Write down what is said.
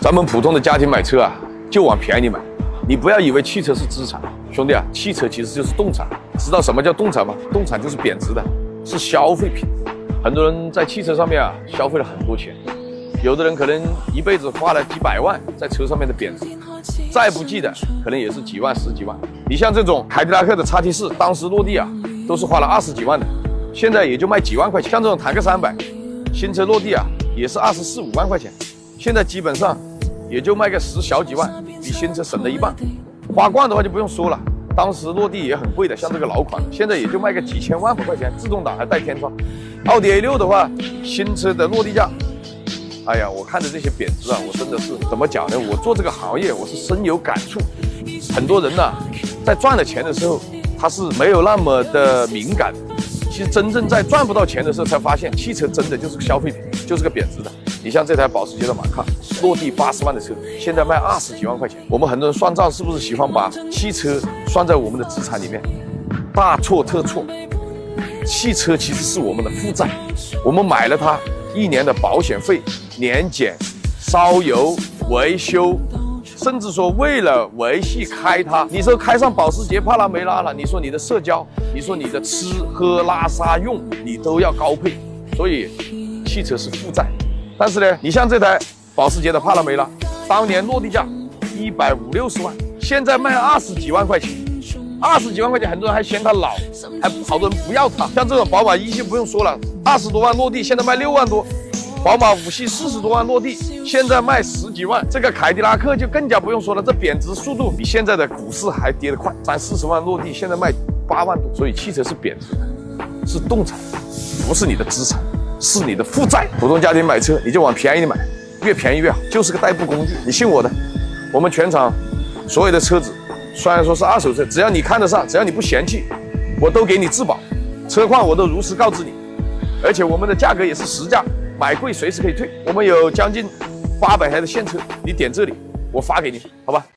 咱们普通的家庭买车啊，就往便宜里买。你不要以为汽车是资产，兄弟啊，汽车其实就是动产。知道什么叫动产吗？动产就是贬值的，是消费品。很多人在汽车上面啊消费了很多钱，有的人可能一辈子花了几百万在车上面的贬值，再不济的可能也是几万、十几万。你像这种凯迪拉克的 XT4，当时落地啊都是花了20几万的，现在也就卖几万块钱。像这种坦克300，新车落地啊也是24、5万块钱，现在基本上也就卖个10小几万，比新车省了一半。花冠的话就不用说了，当时落地也很贵的，像这个老款，现在也就卖个几千万块钱，自动挡还带天窗。奥迪 A6 的话，新车的落地价，哎呀，我看着这些贬值啊，我真的是怎么讲呢？我做这个行业，我是深有感触。很多人呢，在赚了钱的时候，他是没有那么的敏感。其实真正在赚不到钱的时候，才发现汽车真的就是个消费品，就是个贬值的。你像这台保时捷的马卡，落地80万的车，现在卖20几万块钱。我们很多人算账是不是喜欢把汽车算在我们的资产里面？大错特错。汽车其实是我们的负债，我们买了它1年的保险费、年检、烧油、维修，甚至说为了维系开它，你说开上保时捷帕拉梅拉了，你说你的社交，你说你的吃喝拉撒用，你都要高配，所以汽车是负债。但是呢，你像这台保时捷的帕拉梅拉，当年落地价150、60万，现在卖20几万块钱。20几万块钱，很多人还嫌它老，还好多人不要它。像这种宝马一系不用说了，20多万落地，现在卖6万多；宝马5系40多万落地，现在卖10几万。这个凯迪拉克就更加不用说了，这贬值速度比现在的股市还跌得快，30万落地，现在卖8万多。所以汽车是贬值的，是动产，不是你的资产，是你的负债。普通家庭买车，你就往便宜里买，越便宜越好，就是个代步工具。你信我的，我们全场所有的车子。虽然说是2手车，只要你看得上，只要你不嫌弃，我都给你质保，车况我都如实告知你，而且我们的价格也是实价，买贵随时可以退。我们有将近800台的现车，你点这里，我发给你，好吧？